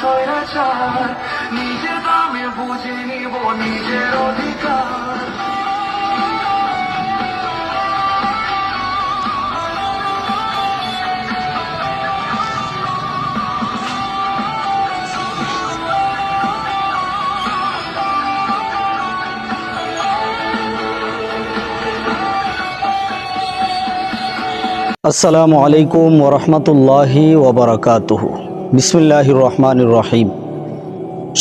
স্বৈরাচার, নিজের দামে বুঝে নিব নিজের অধিকার। আসসালামু আলাইকুম ওরহমতুল্লাহি ওবরাকাতুহু। বিসমিল্লাহির রহমানির রহিম।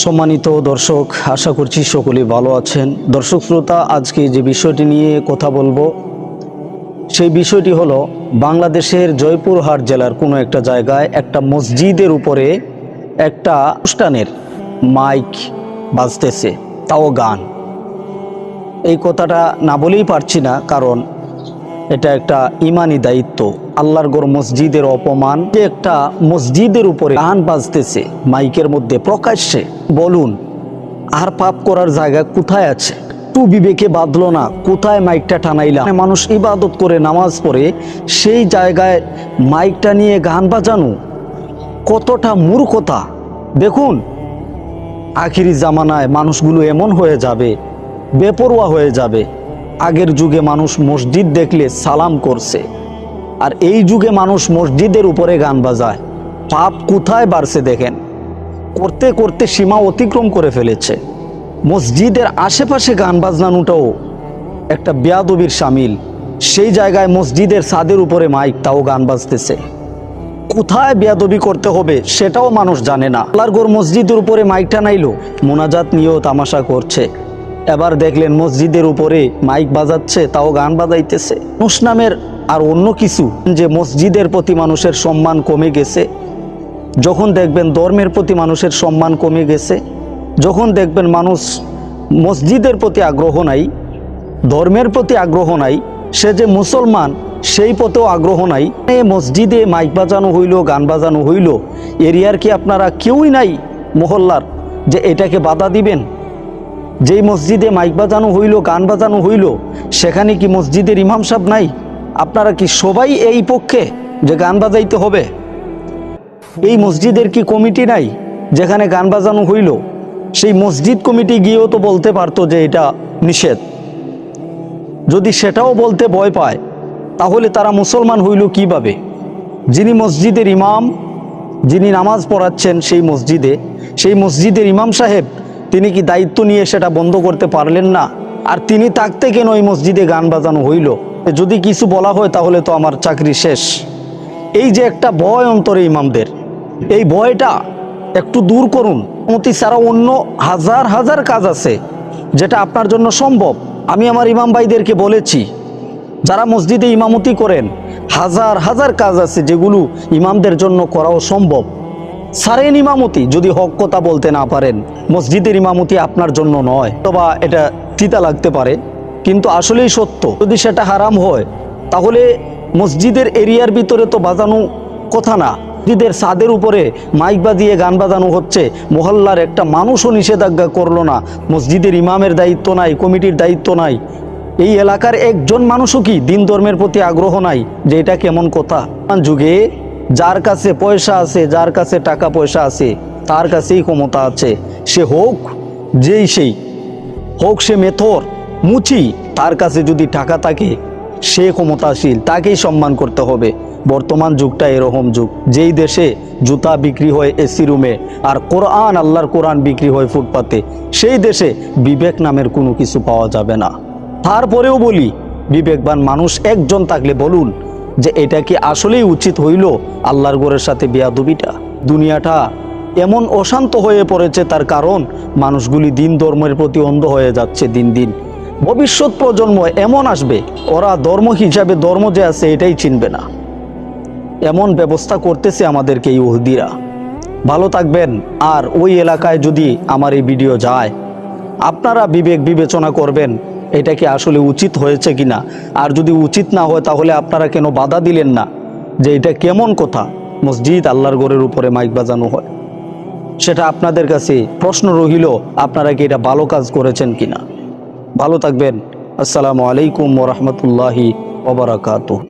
সম্মানিত দর্শক, আশা করছি সকলেই ভালো আছেন। দর্শক শ্রোতা, আজকে যে বিষয়টি নিয়ে কথা বলবো সেই বিষয়টি হলো বাংলাদেশের জয়পুরহাট জেলার কোনো একটা জায়গায় একটা মসজিদের উপরে একটা অনুষ্ঠানের মাইক বাজতেছে, তাও গান। এই কথাটা না বলেই পারছি না, কারণ এটা একটা ইমানি দায়িত্ব। আল্লাহর ঘর মসজিদের অপমান যে একটা মসজিদের উপরে গান বাজতেছে মাইকের মধ্যে প্রকাশ্যে, বলুন আর পাপ করার জায়গা কোথায় আছে? একটু বিবেকে বাঁধলো না? কোথায় মাইকটা টানাইলাম? মানুষ ইবাদত করে নামাজ পড়ে সেই জায়গায় মাইকটা নিয়ে গান বাজানো কতটা মূর্খতা! দেখুন, আখিরি জামানায় মানুষগুলো এমন হয়ে যাবে, বেপরোয়া হয়ে যাবে। আগের যুগে মানুষ মসজিদ দেখলে সালাম করছে, আর এই যুগে মানুষ মসজিদের উপরে গান বাজায়। পাপ কোথায় বাড়ছে দেখেন। করতে করতে সীমা অতিক্রম করে ফেলেছে। মসজিদের আশেপাশে গান বাজনানোটাও একটা বেয়াদবির শামিল। সেই জায়গায় মসজিদের ছাদের উপরে মাইক, তাও গান বাজতেছে। কোথায় বেয়াদবি করতে হবে সেটাও মানুষ জানে না। আল্লাহর ঘর মসজিদের উপরে মাইকটা নাইলো, মোনাজাত নিয়েও তামাশা করছে। এবার দেখলেন মসজিদের উপরে মাইক বাজাচ্ছে, তাও গান বাজাইতেছে। মানুষ নামের আর অন্য কিছু, যে মসজিদের প্রতি মানুষের সম্মান কমে গেছে। যখন দেখবেন ধর্মের প্রতি মানুষের সম্মান কমে গেছে, যখন দেখবেন মানুষ মসজিদের প্রতি আগ্রহ নাই, ধর্মের প্রতি আগ্রহ নাই, সে যে মুসলমান সেই পথেও আগ্রহ নাই, মসজিদে মাইক বাজানো হইল, গান বাজানো হইল, এরিয়ার কি আপনারা কেউই নাই মহল্লার যে এটাকে বাধা দিবেন? যেই মসজিদে মাইক বাজানো হইল, গান বাজানো হইল, সেখানে কি মসজিদের ইমাম সাহেব নাই? আপনারা কি সবাই এই পক্ষে যে গান বাজাইতে হবে? এই মসজিদের কি কমিটি নাই যেখানে গান বাজানো হইল? সেই মসজিদ কমিটি গিয়েও তো বলতে পারতো যে এটা নিষেধ। যদি সেটাও বলতে ভয় পায়, তাহলে তারা মুসলমান হইল কিভাবে? যিনি মসজিদের ইমাম, যিনি নামাজ পড়াচ্ছেন সেই মসজিদের ইমাম সাহেব, তিনি কি দায়িত্ব নিয়ে সেটা বন্ধ করতে পারলেন না? আর তিনি থাকতে কেন ওই মসজিদে গান বাজানো হইল? যদি কিছু বলা হয় তাহলে তো আমার চাকরি শেষ। এই যে একটা ভয় অন্তরে ইমামদের, এই ভয়টা একটু দূর করুন। ইমামতি ছাড়া অন্য হাজার হাজার কাজ আছে যেটা আপনার জন্য সম্ভব। আমি আমার ইমাম ভাইদেরকে বলেছি, যারা মসজিদে ইমামতি করেন, হাজার হাজার কাজ আছে যেগুলো ইমামদের জন্য করাও সম্ভব। সারেন ইমামতি যদি হক কথা বলতে না পারেন। মসজিদের ইমামতি আপনার জন্য নয়, অথবা এটা তিতা লাগতে পারে, কিন্তু আসলেই সত্য। যদি সেটা হারাম হয় তাহলে মসজিদের এরিয়ার ভিতরে তো বাজানো কথা না। মসজিদের ছাদের উপরে মাইক বাজিয়ে গান বাজানো হচ্ছে, মহল্লার একটা মানুষও নিষেধাজ্ঞা করলো না। মসজিদের ইমামের দায়িত্ব নাই, কমিটির দায়িত্ব নাই, এই এলাকার একজন মানুষও কি দিন ধর্মের প্রতি আগ্রহ নাই? যে এটা কেমন কথা? যুগে যার কাছে পয়সা আছে, যার কাছে টাকা পয়সা আছে, তার কাছেই ক্ষমতা আছে। সে হোক যেই সেই হোক, সে মেথর মুচি, তার কাছে যদি টাকা থাকে সে ক্ষমতাশীল, তাকেই সম্মান করতে হবে। বর্তমান যুগটা এরকম যুগ, যেই দেশে জুতা বিক্রি হয় এসি রুমে আর কোরআন, আল্লাহর কোরআন বিক্রি হয় ফুটপাতে, সেই দেশে বিবেক নামের কোনো কিছু পাওয়া যাবে না। তারপরেও বলি, বিবেকবান মানুষ একজন থাকলে বলুন যে এটা কি আসলেই উচিত হইল আল্লাহর ঘরের সাথে বেয়াদবিটা? দুনিয়াটা এমন অশান্ত হয়ে পড়েছে, তার কারণ মানুষগুলি দিন ধর্মের প্রতি অন্ধ হয়ে যাচ্ছে দিন দিন। ভবিষ্যৎ প্রজন্ম এমন আসবে, ওরা ধর্ম হিসাবে ধর্ম যে আছে এটাই চিনবে না। এমন ব্যবস্থা করতেছে আমাদেরকে ইহুদিরা। ভালো থাকবেন। আর ওই এলাকায় যদি আমার এই ভিডিও যায়, আপনারা বিবেচনা করবেন এটা কি আসলে উচিত হয়েছে কিনা। আর যদি উচিত না হয় তাহলে আপনারা কেন বাধা দিলেন না? যে এটা কেমন কথা, মসজিদ আল্লাহর ঘরের উপরে মাইক বাজানো হয়? সেটা আপনাদের কাছে প্রশ্ন রহিল, আপনারা কি এটা ভালো কাজ করেছেন কিনা। ভালো থাকবেন। আসসালামু আলাইকুম ওয়া রাহমাতুল্লাহি ওয়া বারাকাতুহু।